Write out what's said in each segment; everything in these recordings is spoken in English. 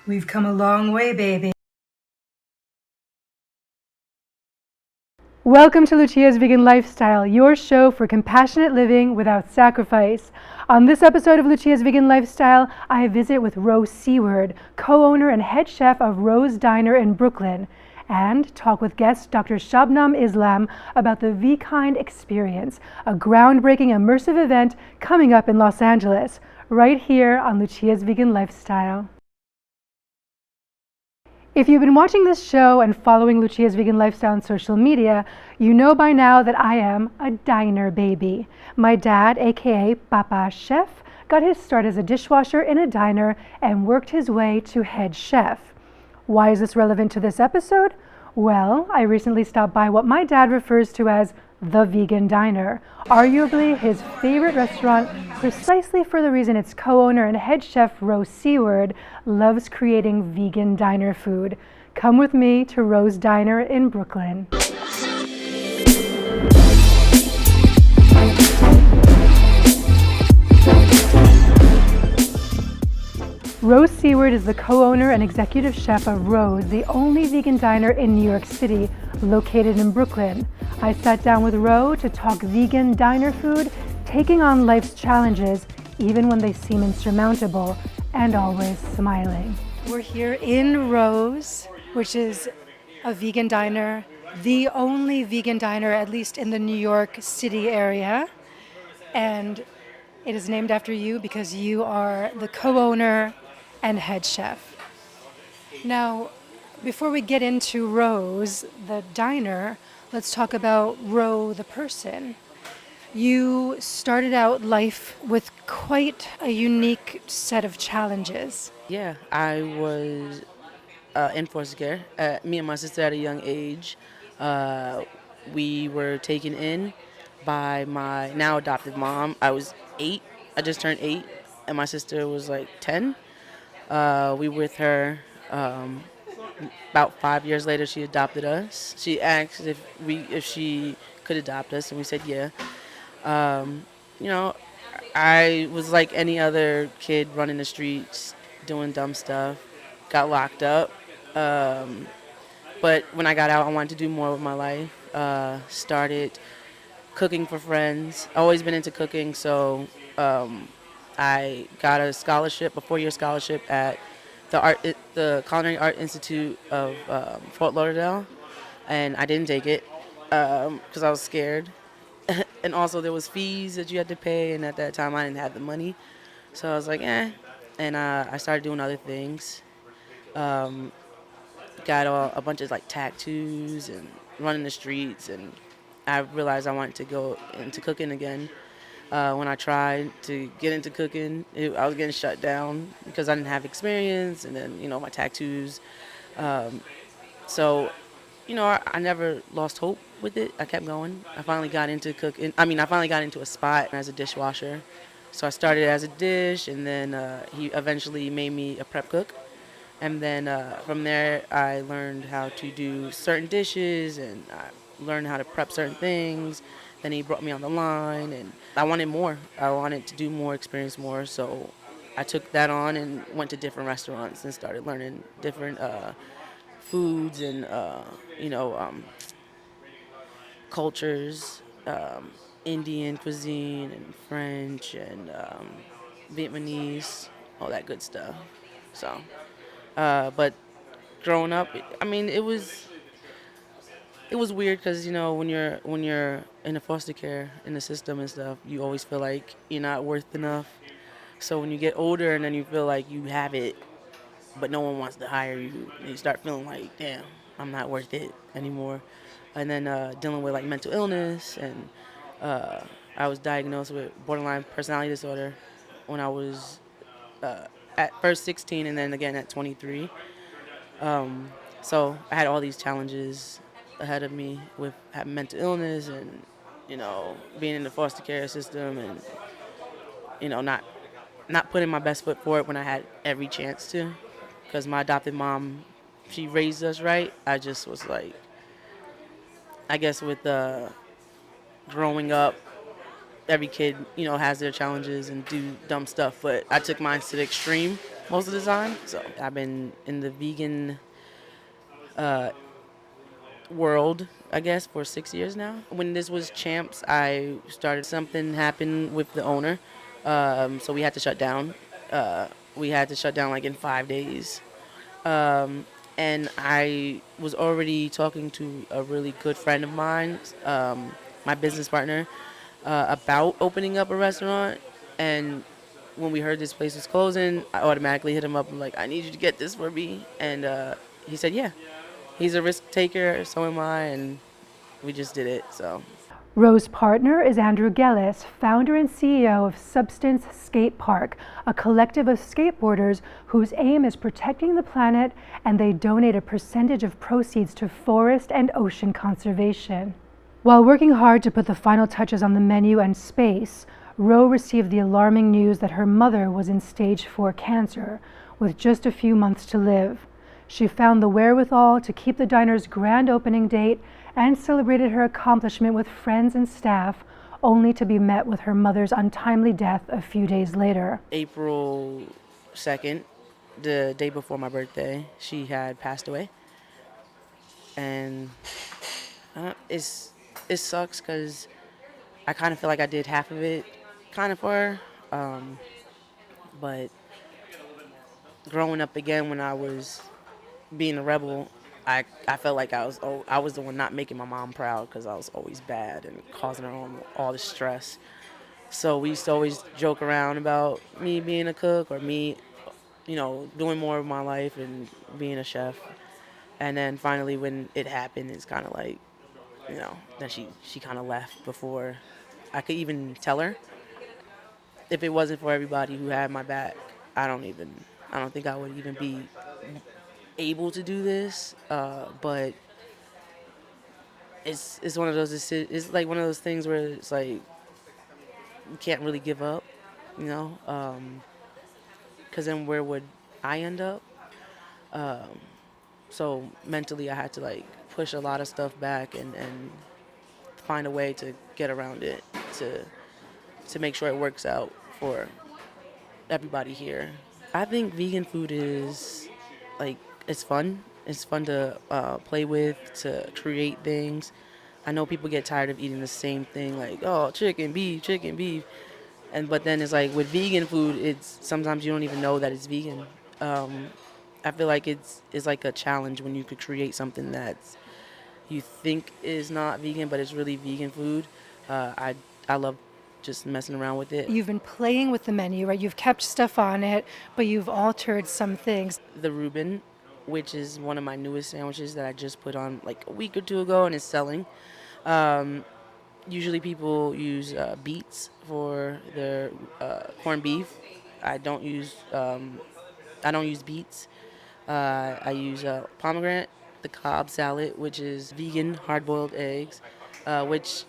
We've come a long way, baby. Welcome to Lucia's Vegan Lifestyle, your show for compassionate living without sacrifice. On this episode of Lucia's Vegan Lifestyle, I visit with Ro Seaward, co-owner and head chef of Ro's Diner in Brooklyn, and talk with guest Dr. Shabnam Islam about the Vkind Experience, a groundbreaking immersive event coming up in Los Angeles, right here on Lucia's Vegan Lifestyle. If you've been watching this show and following Lucia's Vegan Lifestyle on social media, you know by now that I am a diner baby. My dad, aka Papa Chef, got his start as a dishwasher in a diner and worked his way to head chef. Why is this relevant to this episode? Well, I recently stopped by what my dad refers to as the Vegan Diner, arguably his favorite restaurant, precisely for the reason its co-owner and head chef Ro Seaward loves creating vegan diner food. Come with me to Ro's Diner in Brooklyn. Ro Seaward is the co-owner and executive chef of Ro's, the only vegan diner in New York City, located in Brooklyn. I sat down with Ro to talk vegan diner food, taking on life's challenges, even when they seem insurmountable, and always smiling. We're here in Ro's, which is a vegan diner, the only vegan diner, at least in the New York City area. And it is named after you because you are the co-owner and head chef. Now, before we get into Ro's, the diner, let's talk about Ro, the person. You started out life with quite a unique set of challenges. Yeah, I was in foster care. Me and my sister at a young age, we were taken in by my now adopted mom. I was 8. I just turned 8, and my sister was like 10. We were with her. About 5 years later, she adopted us. She asked if she could adopt us, and we said yeah. Um, you know, I was like any other kid running the streets, doing dumb stuff. Got locked up. Um, but when I got out, I wanted to do more with my life. Started cooking for friends. Always been into cooking, so I got a scholarship, a 4-year scholarship at the Culinary Art Institute of Fort Lauderdale, and I didn't take it because I was scared. And also there was fees that you had to pay, and at that time I didn't have the money, so I was like, eh. And I started doing other things. Um, got a bunch of like tattoos and running the streets, and I realized I wanted to go into cooking again. When I tried to get into cooking, I was getting shut down because I didn't have experience, and then my tattoos. Um, so I never lost hope with it. I kept going. I finally got into cooking. I finally got into a spot as a dishwasher. So I started as a dish, and then he eventually made me a prep cook. And then from there, I learned how to do certain dishes, and I learned how to prep certain things. Then he brought me on the line, and I wanted more. I wanted to do more, experience more. So I took that on and went to different restaurants and started learning different foods and cultures, Indian cuisine and French and Vietnamese, all that good stuff. So, but growing up, it was weird because when you're in a foster care in the system and stuff, you always feel like you're not worth enough. So when you get older and then you feel like you have it, but no one wants to hire you, and you start feeling like, damn, I'm not worth it anymore. And then dealing with like mental illness, and uh, I was diagnosed with borderline personality disorder when I was at first 16 and then again at 23. So I had all these challenges ahead of me with having mental illness and being in the foster care system, and not putting my best foot forward when I had every chance to, because my adopted mom, she raised us right. I just was like, I guess with growing up, every kid has their challenges and do dumb stuff, but I took mine to the extreme. most of the time. So I've been in the vegan world, I guess, for 6 years now. When this was Champs, I started something happened with the owner, so we had to shut down. We had to shut down like in 5 days, and I was already talking to a really good friend of mine, my business partner, about opening up a restaurant. And when we heard this place was closing, I automatically hit him up. I'm like, I need you to get this for me, and he said, yeah. He's a risk taker, so am I, and we just did it. So Ro's partner is Andrew Gellis, founder and CEO of Substance Skate Park, a collective of skateboarders whose aim is protecting the planet, and they donate a percentage of proceeds to forest and ocean conservation. While working hard to put the final touches on the menu and space, Ro received the alarming news that her mother was in stage 4 cancer, with just a few months to live. She found the wherewithal to keep the diner's grand opening date and celebrated her accomplishment with friends and staff, only to be met with her mother's untimely death a few days later. April 2nd, the day before my birthday, she had passed away. And it sucks because I kind of feel like I did half of it kind of for her. But growing up again when I was being a rebel, I felt like I was the one not making my mom proud because I was always bad and causing her all the stress. So we used to always joke around about me being a cook or me, doing more of my life and being a chef. And then finally when it happened, it's kind of like, then she kind of left before I could even tell her. If it wasn't for everybody who had my back, I don't think I would even be able to do this, but it's one of those it's like one of those things where it's like you can't really give up, because then where would I end up? So mentally I had to like push a lot of stuff back and find a way to get around it to make sure it works out for everybody here. I think vegan food is like it's fun. It's fun to play with, to create things. I know people get tired of eating the same thing, like chicken, beef, but then it's like with vegan food, it's sometimes you don't even know that it's vegan. I feel like it's like a challenge when you could create something that you think is not vegan, but it's really vegan food. I love just messing around with it. You've been playing with the menu, right? You've kept stuff on it, but you've altered some things. The Reuben, which is one of my newest sandwiches that I just put on like a week or two ago and is selling. Usually people use beets for their corned beef. I don't use beets. I use pomegranate, the Cobb salad, which is vegan hard-boiled eggs, which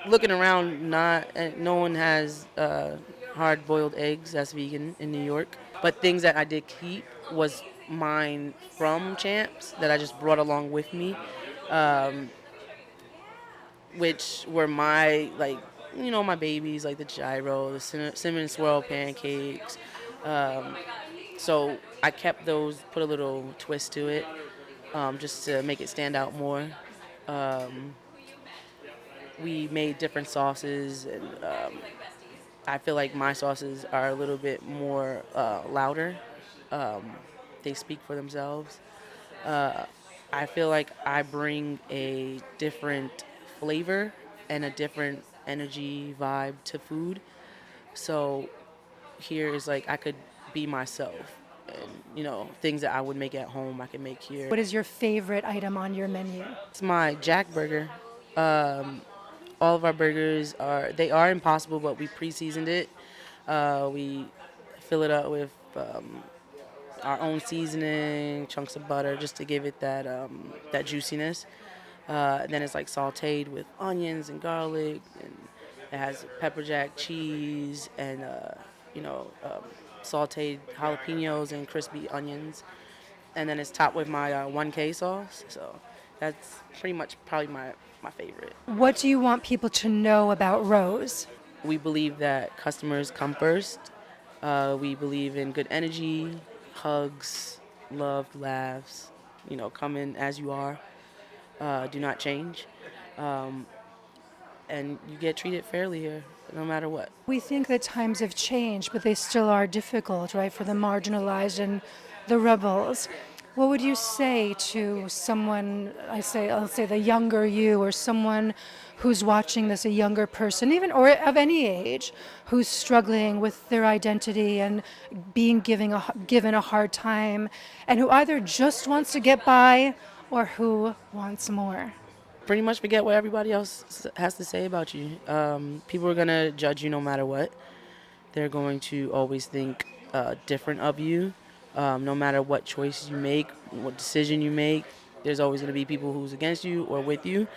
looking around, no one has hard-boiled eggs that's vegan in New York. But things that I did keep was mine from Champs that I just brought along with me, which were my my babies, like the gyro, the cinnamon swirl pancakes. So I kept those, put a little twist to it, just to make it stand out more. We made different sauces, and I feel like my sauces are a little bit more louder. They speak for themselves. I feel like I bring a different flavor and a different energy vibe to food. So here is like I could be myself, and things that I would make at home I can make here. What is your favorite item on your menu? It's my Jack burger. All of our burgers are Impossible, but we pre-seasoned it. We fill it up with our own seasoning, chunks of butter, just to give it that juiciness. Then it's like sautéed with onions and garlic, and it has pepper jack cheese and sautéed jalapenos and crispy onions. And then it's topped with my 1K sauce. So that's pretty much probably my favorite. What do you want people to know about Ro's? We believe that customers come first. We believe in good energy, hugs, love, laughs. Come in as you are. Do not change. Um, and you get treated fairly here, no matter what. We think that times have changed, but they still are difficult, right, for the marginalized and the rebels. What would you say to someone, I'll say the younger you, or someone who's watching this, a younger person, even or of any age, who's struggling with their identity and being given a hard time, and who either just wants to get by or who wants more? Pretty much forget what everybody else has to say about you. People are going to judge you no matter what. They're going to always think different of you, no matter what choice you make, what decision you make. There's always going to be people who's against you or with you.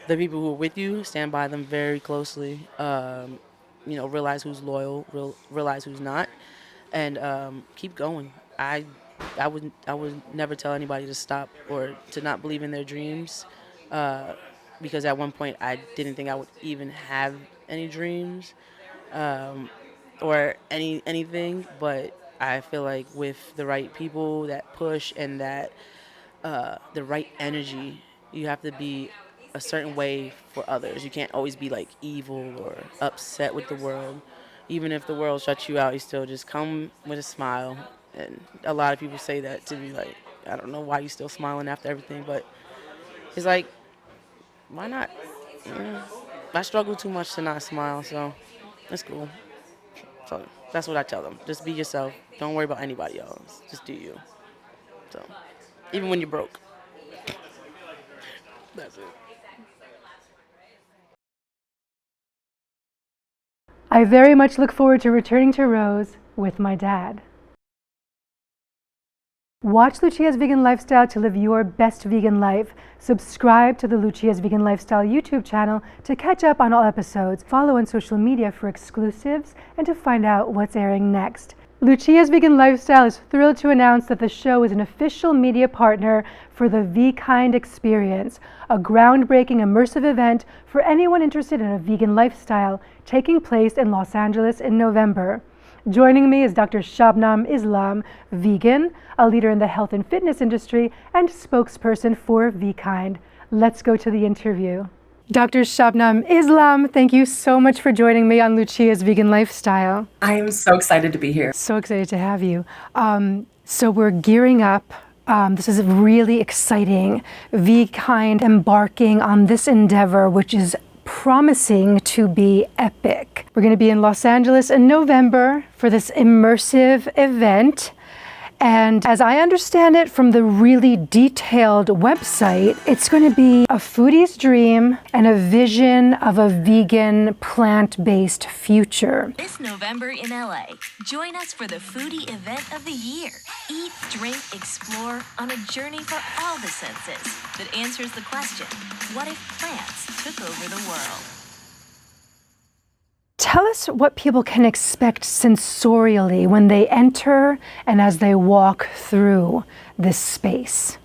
The people who are with you, stand by them very closely. Realize who's loyal, realize who's not, and keep going. I would never tell anybody to stop or to not believe in their dreams, because at one point I didn't think I would even have any dreams, or anything. But I feel like with the right people that push and that the right energy, you have to be a certain way for others. You can't always be like evil or upset with the world. Even if the world shuts you out, you still just come with a smile. And a lot of people say that to me, like, I don't know why you still smiling after everything, but it's like, why not? I struggle too much to not smile, so it's cool. So that's what I tell them. Just be yourself. Don't worry about anybody else. Just do you. So even when you're broke. That's it. I very much look forward to returning to Rose with my dad. Watch Lucia's Vegan Lifestyle to live your best vegan life. Subscribe to the Lucia's Vegan Lifestyle YouTube channel to catch up on all episodes. Follow on social media for exclusives and to find out what's airing next. Lucia's Vegan Lifestyle is thrilled to announce that the show is an official media partner for the Vkind Experience, a groundbreaking immersive event for anyone interested in a vegan lifestyle, taking place in Los Angeles in November. Joining me is Dr. Shabnam Islam, vegan, a leader in the health and fitness industry, and spokesperson for Vkind. Let's go to the interview. Dr. Shabnam Islam, thank you so much for joining me on Lucia's Vegan Lifestyle. I am so excited to be here. So excited to have you. So we're gearing up. This is really exciting. Vkind embarking on this endeavor, which is promising to be epic. We're going to be in Los Angeles in November for this immersive event. And as I understand it from the really detailed website, it's going to be a foodie's dream and a vision of a vegan, plant-based future. This November in LA, join us for the foodie event of the year. Eat, drink, explore on a journey for all the senses that answers the question, what if plants took over the world? Tell us what people can expect sensorially when they enter and as they walk through this space.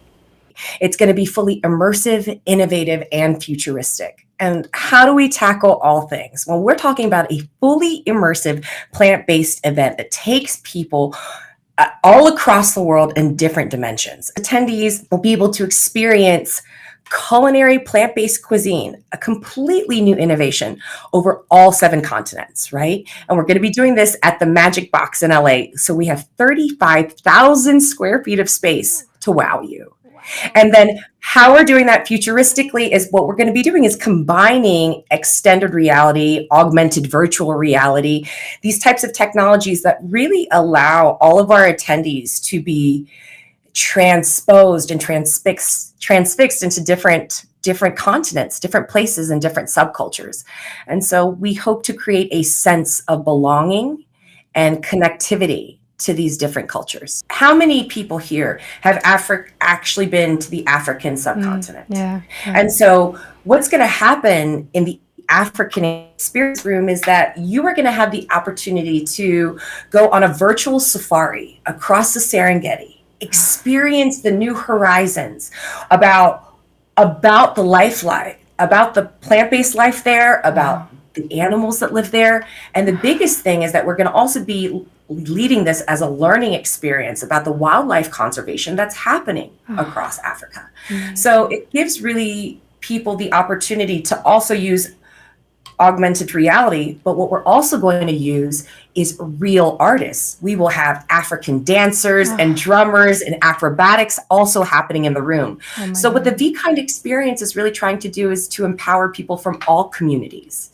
It's going to be fully immersive, innovative, and futuristic. And how do we tackle all things? Well, we're talking about a fully immersive plant-based event that takes people all across the world in different dimensions. Attendees will be able to experience culinary plant-based cuisine, a completely new innovation over all 7 continents, right? And we're going to be doing this at the Magic Box in LA. So we have 35,000 square feet of space to wow you. And then how we're doing that futuristically is what we're going to be doing is combining extended reality, augmented virtual reality, these types of technologies that really allow all of our attendees to be transposed and transfixed into different continents, different places, and different subcultures. And so we hope to create a sense of belonging and connectivity to these different cultures. How many people here have actually been to the African subcontinent? Yeah. And so what's going to happen in the African Experience room is that you are going to have the opportunity to go on a virtual safari across the Serengeti, experience the new horizons about the life, about the plant-based life there, about the animals that live there. And the biggest thing is that we're going to also be leading this as a learning experience about the wildlife conservation that's happening across Africa. So it gives really people the opportunity to also use augmented reality, but what we're also going to use is real artists. We will have African dancers and drummers and acrobatics also happening in the room. So what the Vkind Experience is really trying to do is to empower people from all communities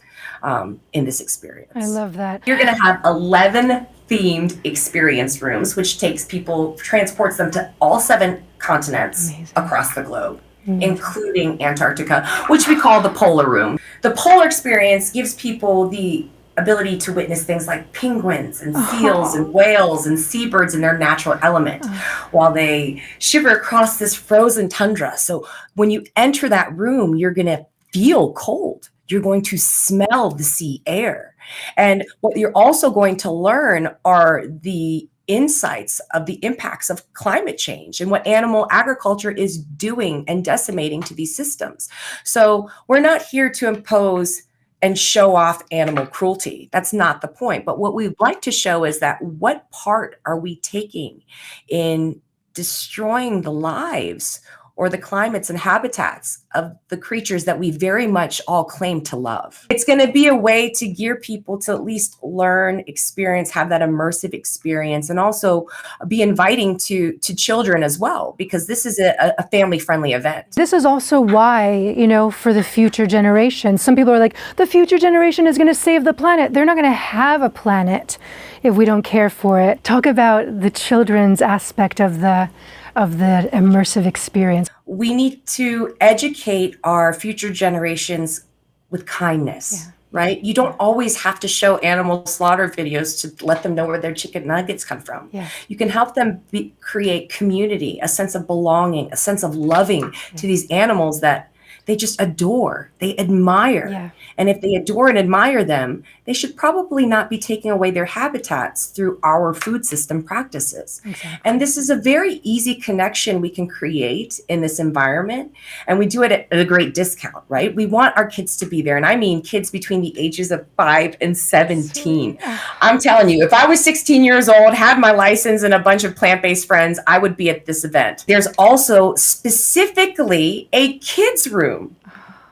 in this experience. I love that. You're going to have 11 themed experience rooms, which takes people, transports them to all 7 continents across the globe, including Antarctica, which we call the Polar Room. The Polar Experience gives people the ability to witness things like penguins and seals and whales and seabirds in their natural element while they shiver across this frozen tundra. So when you enter that room, you're going to feel cold. You're going to smell the sea air. And what you're also going to learn are the insights of the impacts of climate change and what animal agriculture is doing and decimating to these systems. So we're not here to impose and show off animal cruelty. That's not the point. But what we'd like to show is that what part are we taking in destroying the lives or the climates and habitats of the creatures that we very much all claim to love. It's going to be a way to gear people to at least learn, experience, have that immersive experience, and also be inviting to children as well, because this is a family-friendly event. This is also why, you know, for the future generation, some people are like, the future generation is going to save the planet. They're not going to have a planet if we don't care for it. Talk about the children's aspect of the immersive experience. We need to educate our future generations with kindness, right? You don't always have to show animal slaughter videos to let them know where their chicken nuggets come from. You can help them create community, a sense of belonging, a sense of loving to these animals that they just adore, they admire. And if they adore and admire them, they should probably not be taking away their habitats through our food system practices. And this is a very easy connection we can create in this environment. And we do it at a great discount, right? We want our kids to be there. And I mean kids between the ages of 5 and 17. I'm telling you, if I was 16 years old, had my license and a bunch of plant-based friends, I would be at this event. There's also specifically a kids room.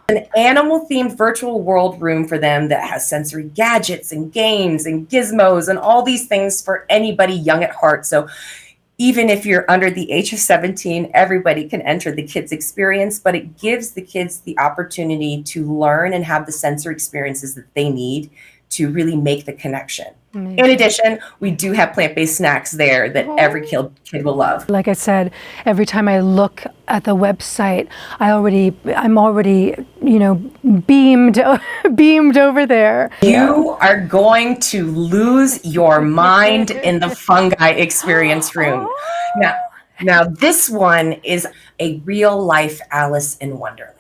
An animal-themed virtual world room for them that has sensory gadgets and games and gizmos and all these things for anybody young at heart. So even if you're under the age of 17, everybody can enter the kids experience, but it gives the kids the opportunity to learn and have the sensory experiences that they need to really make the connection. In addition, we do have plant-based snacks there that every kid will love. Like I said, every time I look at the website, I'm already, you know, beamed over there. You are going to lose your mind in the fungi experience room. Now this one is a real life Alice in Wonderland.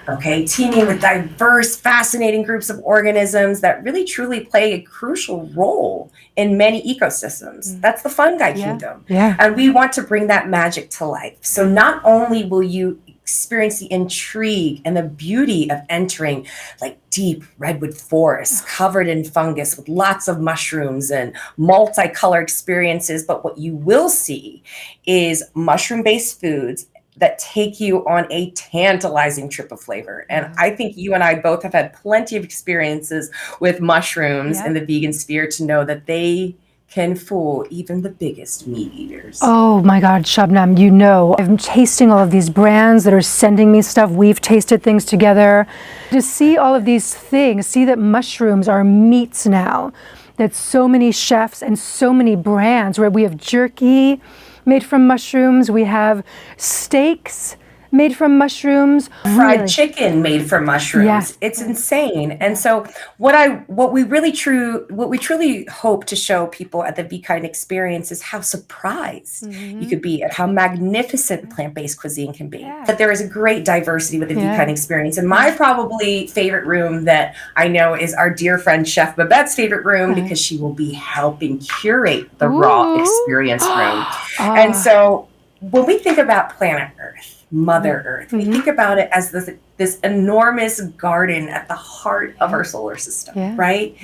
Okay, teaming with diverse, fascinating groups of organisms that really truly play a crucial role in many ecosystems. That's the fungi kingdom. And we want to bring that magic to life. So not only will you experience the intrigue and the beauty of entering like deep redwood forests covered in fungus with lots of mushrooms and multicolor experiences, but what you will see is mushroom-based foods that take you on a tantalizing trip of flavor. And I think you and I both have had plenty of experiences with mushrooms in the vegan sphere to know that they can fool even the biggest meat eaters. Oh my God, Shabnam, you know, I'm tasting all of these brands that are sending me stuff. We've tasted things together. To see all of these things, see that mushrooms are meats now, that so many chefs and so many brands, where we have jerky made from mushrooms, we have steaks made from mushrooms, fried chicken made from mushrooms. It's insane. And so what we truly hope to show people at the Vkind Experience is how surprised you could be at how magnificent plant-based cuisine can be. That there is a great diversity with the Vkind Experience. And my probably favorite room that I know is our dear friend Chef Babette's favorite room, because she will be helping curate the raw experience room. And so when we think about planet Earth, Mother Earth, we think about it as this enormous garden at the heart of our solar system, right?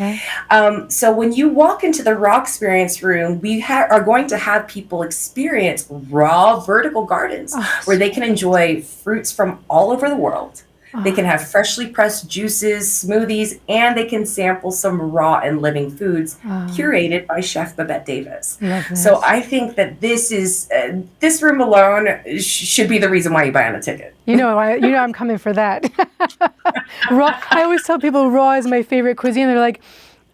So when you walk into the Raw Experience room, we are going to have people experience raw vertical gardens where they can enjoy fruits from all over the world. They can have freshly pressed juices, smoothies, and they can sample some raw and living foods curated by Chef Babette Davis. So I think that this is this room alone should be the reason why you buy on a ticket. I'm coming for that. Raw. I always tell people raw is my favorite cuisine. They're like,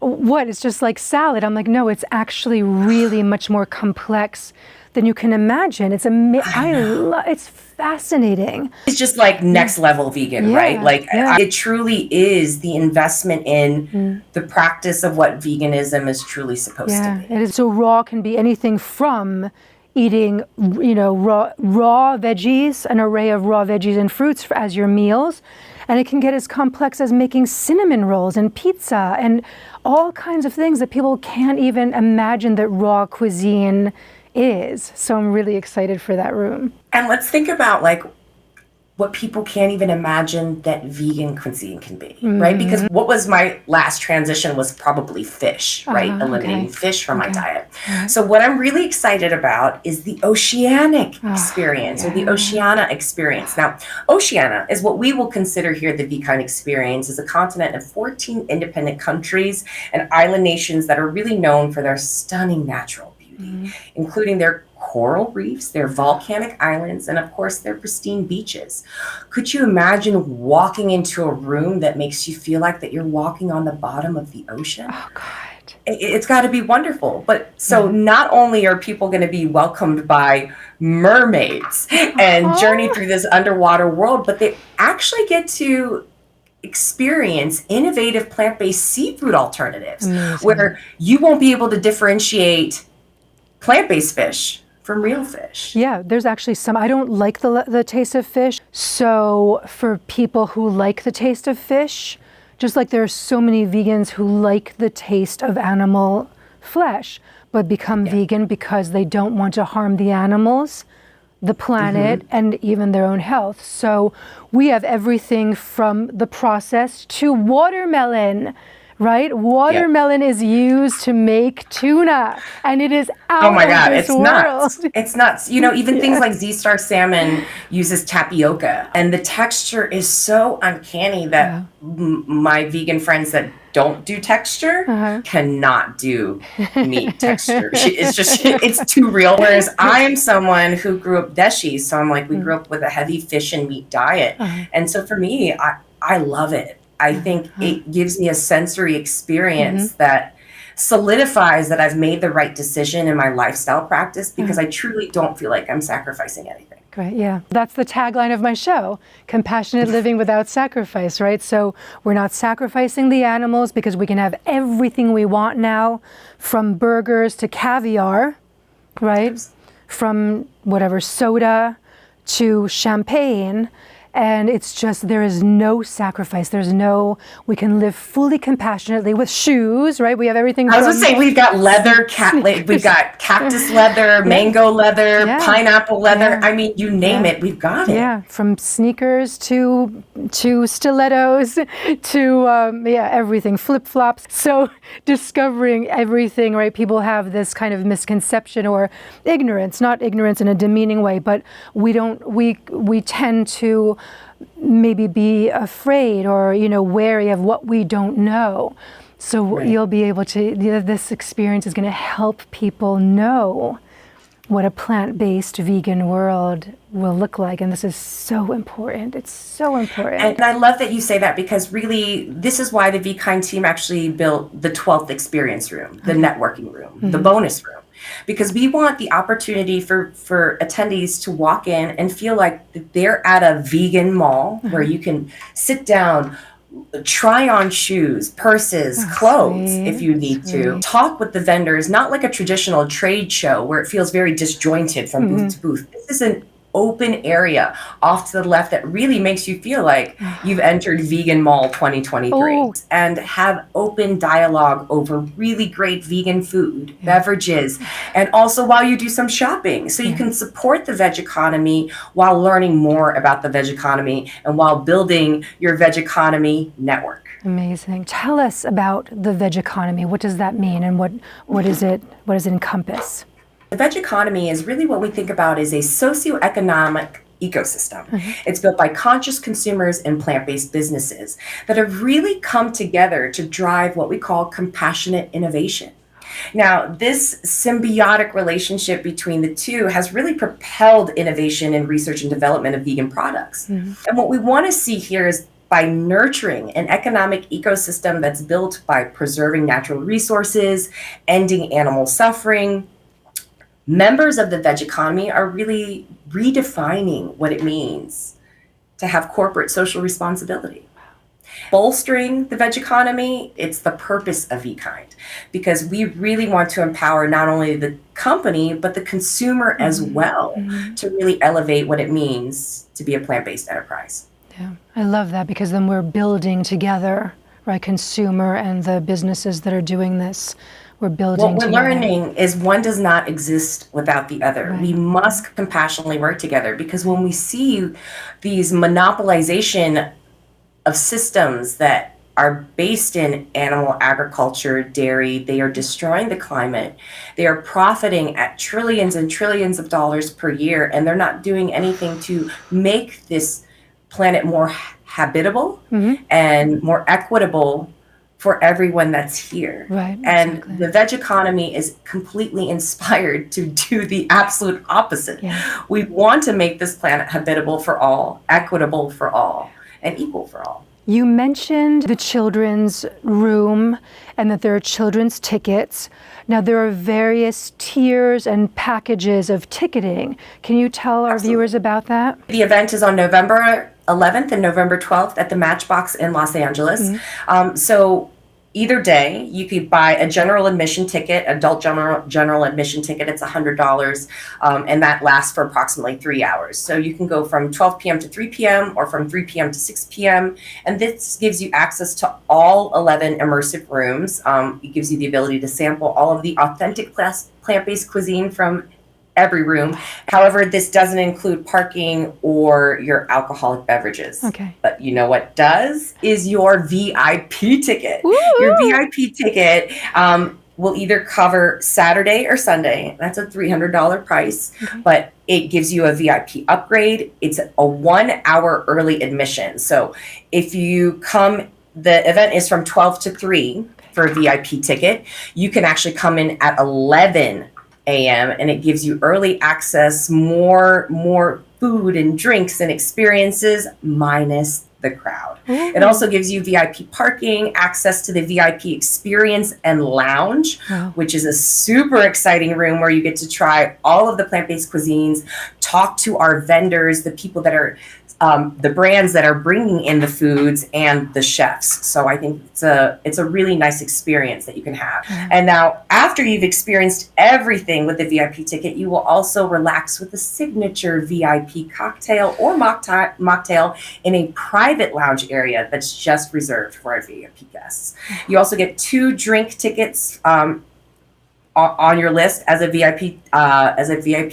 "What? It's just like salad." I'm like, "No, it's actually really much more complex than you can imagine." It's it's fascinating. It's just like next level vegan, right? Like it truly is the investment in the practice of what veganism is truly supposed to be. It is. So raw can be anything from eating, raw veggies, an array of raw veggies and fruits as your meals. And it can get as complex as making cinnamon rolls and pizza and all kinds of things that people can't even imagine that raw cuisine is. So I'm really excited for that room. And let's think about like what people can't even imagine that vegan cuisine can be, right? Because what was my last transition was probably fish, right? Eliminating fish from my diet. So what I'm really excited about is the oceanic experience or the Oceania experience. Now, Oceania is what we will consider here the Vkind Experience, is a continent of 14 independent countries and island nations that are really known for their stunning natural beauty, including their coral reefs, their volcanic islands, and of course their pristine beaches. Could you imagine walking into a room that makes you feel like that you're walking on the bottom of the ocean? Oh God. It's got to be wonderful. But so not only are people going to be welcomed by mermaids and journey through this underwater world, but they actually get to experience innovative plant-based seafood alternatives where you won't be able to differentiate plant-based fish from real fish. Yeah, there's actually some, I don't like the taste of fish. So for people who like the taste of fish, just like there are so many vegans who like the taste of animal flesh, but become vegan because they don't want to harm the animals, the planet, and even their own health. So we have everything from the process to watermelon. Right? Watermelon is used to make tuna, and it is out oh my God, of this it's world. nuts. It's nuts. Even things like Z-Star Salmon uses tapioca, and the texture is so uncanny that my vegan friends that don't do texture cannot do meat texture. It's too real. Whereas I am someone who grew up Deshi, so I'm like, we grew up with a heavy fish and meat diet. And so for me, I love it. I think it gives me a sensory experience that solidifies that I've made the right decision in my lifestyle practice because I truly don't feel like I'm sacrificing anything. Great, yeah. That's the tagline of my show, compassionate living without sacrifice, right? So we're not sacrificing the animals because we can have everything we want now, from burgers to caviar, right? From whatever, soda to champagne. And it's just, there is no sacrifice. We can live fully compassionately with shoes, right? We have everything. I was going to say, we've got leather, we've got cactus leather, mango leather, pineapple leather. I mean, you name it, we've got it. Yeah, from sneakers to stilettos to, everything, flip-flops. So discovering everything, right? People have this kind of misconception or ignorance, not ignorance in a demeaning way, but we tend to maybe be afraid or, wary of what we don't know. So you'll be able to, this experience is going to help people know what a plant-based vegan world will look like. And this is so important. It's so important. And I love that you say that because really, this is why the Vkind team actually built the 12th experience room, the networking room, the bonus room. Because we want the opportunity for attendees to walk in and feel like they're at a vegan mall where you can sit down, try on shoes, purses, clothes if you need to, talk with the vendors, not like a traditional trade show where it feels very disjointed from booth to booth. This is an open area off to the left that really makes you feel like you've entered Vegan Mall 2023, and have open dialogue over really great vegan food, beverages, and also while you do some shopping. So you can support the veg economy while learning more about the veg economy and while building your veg economy network. Amazing. Tell us about the veg economy. What does that mean, and what does it encompass? The veg economy is really what we think about as a socioeconomic ecosystem. It's built by conscious consumers and plant-based businesses that have really come together to drive what we call compassionate innovation. Now, this symbiotic relationship between the two has really propelled innovation in research and development of vegan products. And what we want to see here is, by nurturing an economic ecosystem that's built by preserving natural resources, ending animal suffering, members of the veg economy are really redefining what it means to have corporate social responsibility. Bolstering the veg economy, it's the purpose of Vkind, because we really want to empower not only the company, but the consumer as well, to really elevate what it means to be a plant-based enterprise. Yeah, I love that, because then we're building together, right? Consumer and the businesses that are doing this. We're building What we're together. learning is one does not exist without the other. We must compassionately work together, because when we see these monopolization of systems that are based in animal agriculture, dairy, they are destroying the climate. They are profiting at trillions and trillions of dollars per year, and they're not doing anything to make this planet more habitable and more equitable for everyone that's here. And the veg economy is completely inspired to do the absolute opposite. We want to make this planet habitable for all, equitable for all, and equal for all. You mentioned the children's room and that there are children's tickets. Now, there are various tiers and packages of ticketing. Can you tell our viewers about that? The event is on November 11th and November 12th at the Matchbox in Los Angeles. So either day, you could buy a general admission ticket, adult general admission ticket. It's $100, and that lasts for approximately 3 hours. So you can go from 12 p.m. to 3 p.m. or from 3 p.m. to 6 p.m. And this gives you access to all 11 immersive rooms. It gives you the ability to sample all of the authentic plant-based cuisine from every room. However, this doesn't include parking or your alcoholic beverages. But you know what does? Is your VIP ticket. Your VIP ticket will either cover Saturday or Sunday. That's a $300 price, but it gives you a VIP upgrade. It's a 1 hour early admission. So if you come, the event is from 12 to 3 for a VIP ticket. You can actually come in at 11 a.m. and it gives you early access, more food and drinks and experiences minus the crowd. It also gives you VIP parking, access to the VIP experience and lounge, which is a super exciting room where you get to try all of the plant-based cuisines, talk to our vendors, the people that are the brands that are bringing in the foods, and the chefs. So I think it's a really nice experience that you can have. And now, after you've experienced everything with the VIP ticket, you will also relax with a signature VIP cocktail or mocktail in a private lounge area that's just reserved for our VIP guests. You also get 2 drink tickets on your list as a VIP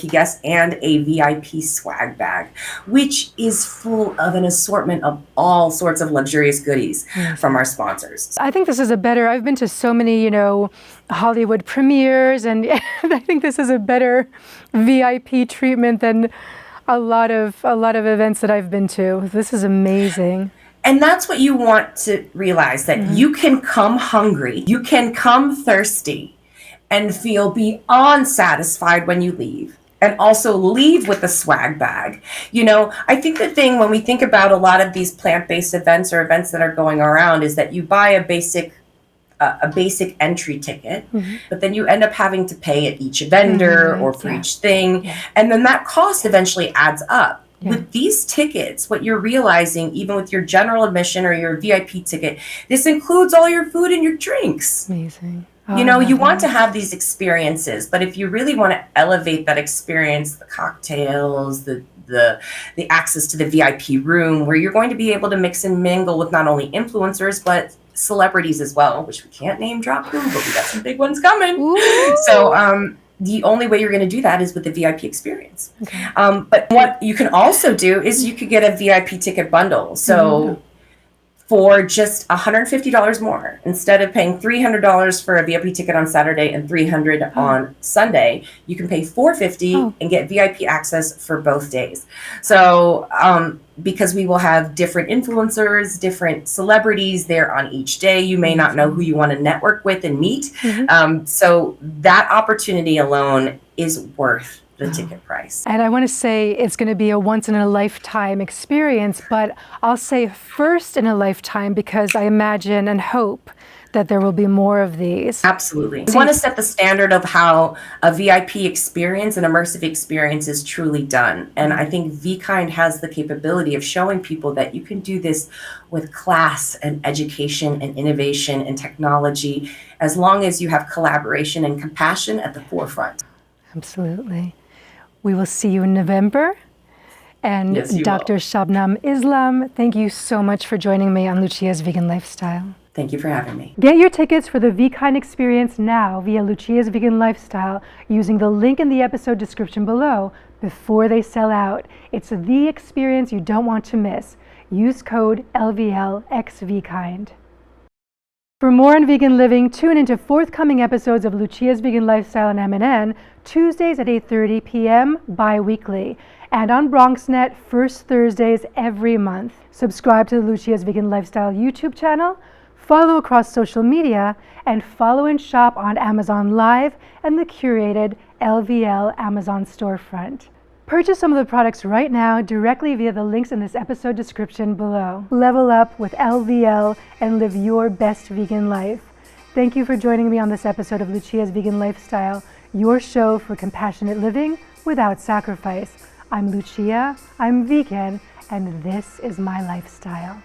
guest, and a VIP swag bag, which is full of an assortment of all sorts of luxurious goodies from our sponsors. I think this is I've been to so many, Hollywood premieres, and I think this is a better VIP treatment than a lot of events that I've been to. This is amazing. And that's what you want to realize, that you can come hungry, you can come thirsty, and feel beyond satisfied when you leave, and also leave with a swag bag. I think the thing when we think about a lot of these plant-based events or events that are going around is that you buy a basic entry ticket, but then you end up having to pay at each vendor or for each thing. And then that cost eventually adds up. With these tickets, what you're realizing, even with your general admission or your VIP ticket, this includes all your food and your drinks. Amazing. You know, you want to have these experiences, but if you really want to elevate that experience, the cocktails, the access to the VIP room, where you're going to be able to mix and mingle with not only influencers but celebrities as well, which we can't name drop who, but we got some big ones coming. Ooh. So the only way you're going to do that is with the VIP experience. Okay. But what you can also do is you could get a VIP ticket bundle. So for just $150 more, instead of paying $300 for a VIP ticket on Saturday and $300 on Sunday, you can pay $450 and get VIP access for both days. So because we will have different influencers, different celebrities there on each day, you may not know who you want to network with and meet. So that opportunity alone is worth the ticket price. And I want to say it's going to be a once-in-a-lifetime experience, but I'll say first in a lifetime, because I imagine and hope that there will be more of these. Absolutely. We want to set the standard of how a VIP experience, an immersive experience, is truly done. And I think Vkind has the capability of showing people that you can do this with class and education and innovation and technology, as long as you have collaboration and compassion at the forefront. Absolutely. We will see you in November. And yes, Dr. Shabnam Islam, thank you so much for joining me on Lucia's Vegan Lifestyle. Thank you for having me. Get your tickets for the Vkind Experience now via Lucia's Vegan Lifestyle using the link in the episode description below before they sell out. It's the experience you don't want to miss. Use code LVLXVKind. For more on vegan living, tune into forthcoming episodes of Lucia's Vegan Lifestyle on MNN, Tuesdays at 8:30 p.m. bi-weekly, and on Bronxnet, first Thursdays every month. Subscribe to the Lucia's Vegan Lifestyle YouTube channel, follow across social media, and follow and shop on Amazon Live and the curated LVL Amazon storefront. Purchase some of the products right now directly via the links in this episode description below. Level up with LVL and live your best vegan life. Thank you for joining me on this episode of Lucia's Vegan Lifestyle, your show for compassionate living without sacrifice. I'm Lucia, I'm vegan, and this is my lifestyle.